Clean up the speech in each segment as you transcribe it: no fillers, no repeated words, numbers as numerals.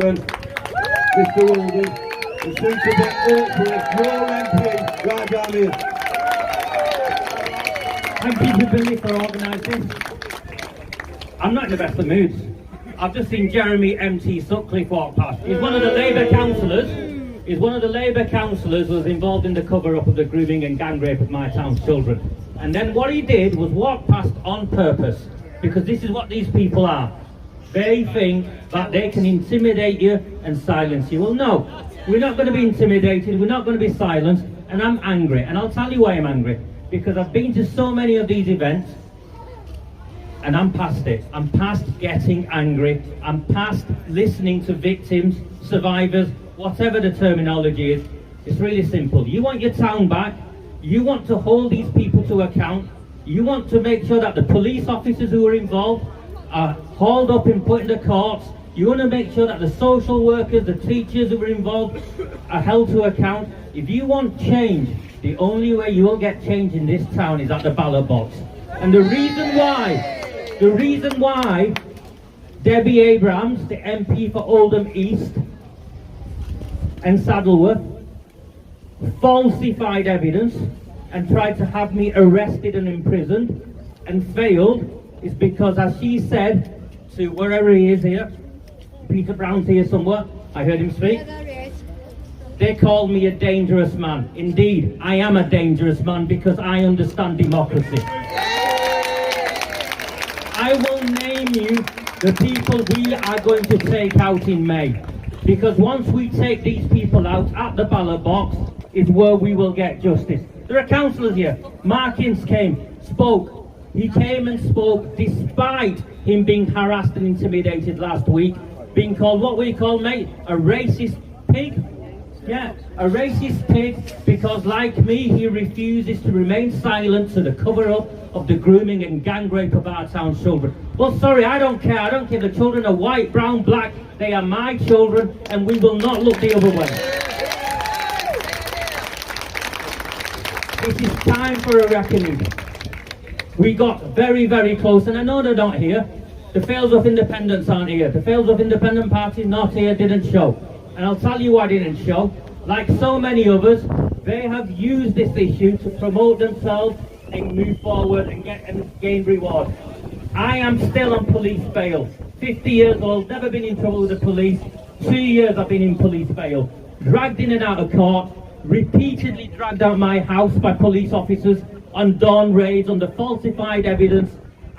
Mr. Oldham, and soon to be hopefully your MP right down here. Thank you to Billy for organising. I'm not in the best of moods. I've just seen Jeremy M.T. Sutcliffe walk past. He's one of the Labour councillors. He's one of the Labour councillors who was involved in the cover-up of the grooming and gang rape of my town's children. And then what he did was walk past on purpose, because this is what these people are. They think that they can intimidate you and silence you. Well, no, we're not going to be intimidated, we're not going to be silenced, and I'm angry. And I'll tell you why I'm angry. Because I've been to so many of these events, and I'm past it. I'm past getting angry. I'm past listening to victims, survivors, whatever the terminology is. It's really simple. You want your town back. You want to hold these people to account. You want to make sure that the police officers who are involved are hauled up and put in the courts. You want to make sure that the social workers, the teachers who are involved are held to account. If you want change, the only way you will get change in this town is at the ballot box. And the reason why Debbie Abrams, the MP for Oldham East and Saddleworth, falsified evidence and tried to have me arrested and imprisoned and failed is because, as she said to wherever he is here, Peter Brown's here somewhere, I heard him speak. They called me a dangerous man. Indeed, I am a dangerous man because I understand democracy. I will name you the people we are going to take out in May. Because once we take these people out at the ballot box is where we will get justice. There are councillors here. Markins came, spoke. He came and spoke despite him being harassed and intimidated last week. Being called, what we call, mate, a racist pig. Yeah, a racist pig, because like me, he refuses to remain silent to the cover-up of the grooming and gang rape of our town's children. Well, sorry, I don't care. I don't care if the children are white, brown, black. They are my children, and we will not look the other way. It is time for a reckoning. We got very, very close, and I know they're not here. The Fails of Independence aren't here. The Fails of Independent Party not here, didn't show. And I'll tell you why they didn't show. Like so many others, they have used this issue to promote themselves and move forward and gain reward. I am still on police bail. 50 years old, never been in trouble with the police. 2 years I've been in police bail. Dragged in and out of court, repeatedly dragged out my house by police officers on dawn raids under falsified evidence,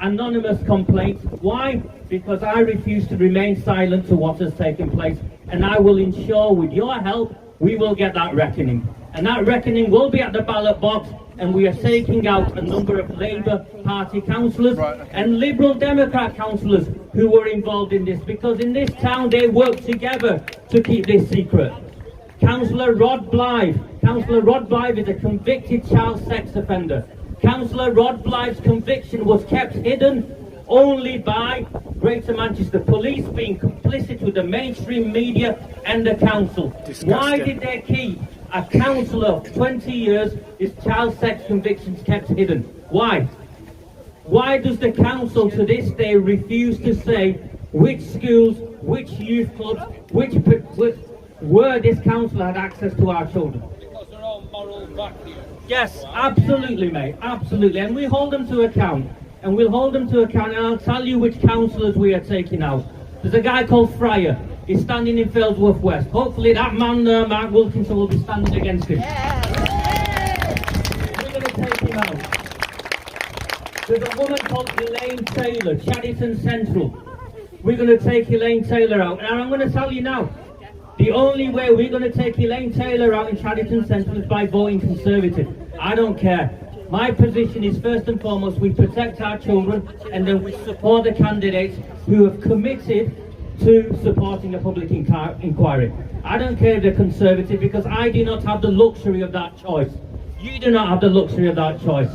anonymous complaints. Why? Because I refuse to remain silent to what has taken place. And I will ensure, with your help, we will get that reckoning. And that reckoning will be at the ballot box, and we are taking out a number of Labour Party councillors and Liberal Democrat councillors who were involved in this, because in this town they work together to keep this secret. Councillor Rod Blythe is a convicted child sex offender. Councillor Rod Blythe's conviction was kept hidden only by Greater Manchester Police being complicit with the mainstream media and the council. Disgusting. Why did they keep a councillor of 20 years, his child sex convictions kept hidden? Why? Why does the council to this day refuse to say which schools, which youth clubs, where this council had access to our children? Because they're all moral vacuum. Yes, absolutely, mate, absolutely. And we hold them to account. And we'll hold them to account, and I'll tell you which councillors we are taking out. There's a guy called Fryer. He's standing in Failsworth West. Hopefully that man there, Mark Wilkinson, will be standing against him. We're going to take him out. There's a woman called Elaine Taylor, Chadderton Central. We're going to take Elaine Taylor out. And I'm going to tell you now, the only way we're going to take Elaine Taylor out in Chadderton Central is by voting Conservative. I don't care. My position is, first and foremost, we protect our children, and then we support the candidates who have committed to supporting a public inquiry. I don't care if they're Conservative, because I do not have the luxury of that choice. You do not have the luxury of that choice.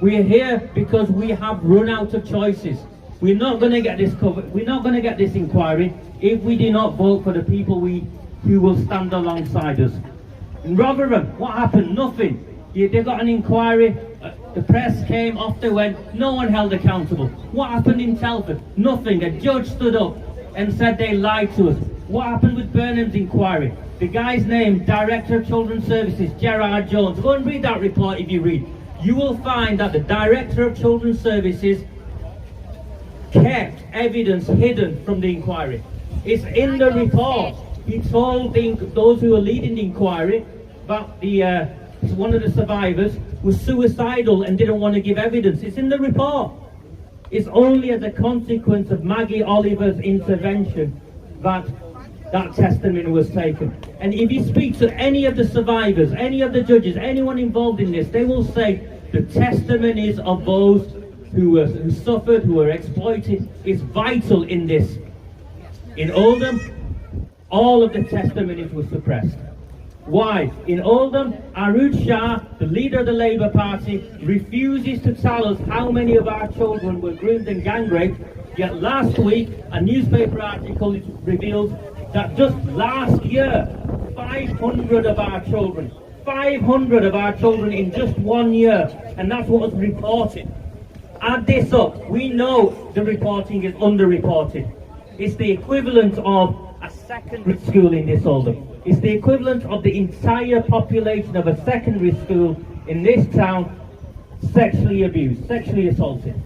We are here because we have run out of choices. We're not going to get this covered. We're not going to get this inquiry if we do not vote for the people who will stand alongside us. In Rotherham, what happened? Nothing. They got an inquiry, the press came, off they went, no one held accountable. What happened in Telford? Nothing. A judge stood up and said they lied to us. What happened with Burnham's inquiry? The guy's name, Director of Children's Services, Gerard Jones. Go and read that report if you read. You will find that the Director of Children's Services kept evidence hidden from the inquiry. It's in the report. He told those who were leading the inquiry that one of the survivors was suicidal and didn't want to give evidence. It's in the report. It's only as a consequence of Maggie Oliver's intervention that testimony was taken. And if you speak to any of the survivors, any of the judges, anyone involved in this, they will say the testimonies of those who suffered, who were exploited, is vital in this. In Oldham, all of the testimonies were suppressed. Why? In Oldham, Arud Shah, the leader of the Labour Party, refuses to tell us how many of our children were groomed and gang raped, yet last week a newspaper article revealed that just last year, 500 of our children in just 1 year, and that's what was reported. Add this up, we know the reporting is underreported. It's the equivalent of a secondary school in this Oldham. It's the equivalent of the entire population of a secondary school in this town sexually abused, sexually assaulted.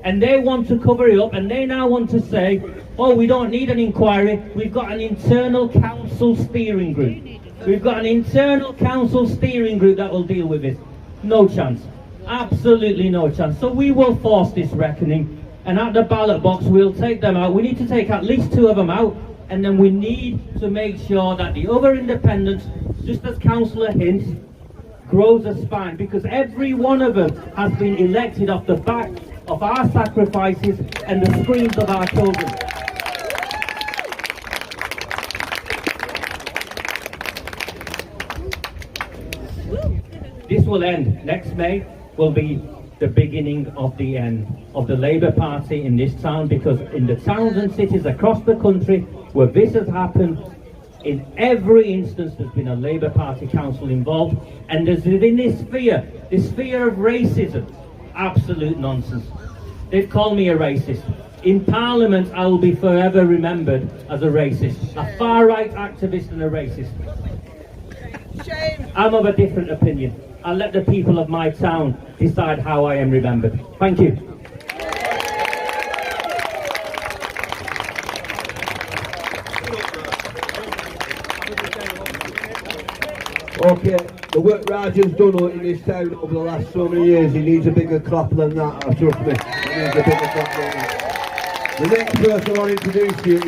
And they want to cover it up, and they now want to say, oh, we don't need an inquiry, we've got an internal council steering group. We've got an internal council steering group that will deal with this. No chance. Absolutely no chance. So we will force this reckoning, and at the ballot box we'll take them out. We need to take at least 2 of them out, and then we need to make sure that the other independents, just as Councillor hints, grows a spine, because every one of them has been elected off the back of our sacrifices and the screams of our children. This will end. Next May will be the beginning of the end of the Labour Party in this town, because in the towns and cities across the country where this has happened, in every instance there's been a Labour Party council involved, and there's been this fear of racism. Absolute nonsense. They've called me a racist. In Parliament I will be forever remembered as a racist, a far-right activist and a racist. I'm of a different opinion. I'll let the people of my town decide how I am remembered. Thank you. Okay, the work Rajan's done in this town over the last so many years, he needs a bigger clap than that, trust me. He needs a bigger clap than that. The next person I want to introduce to you is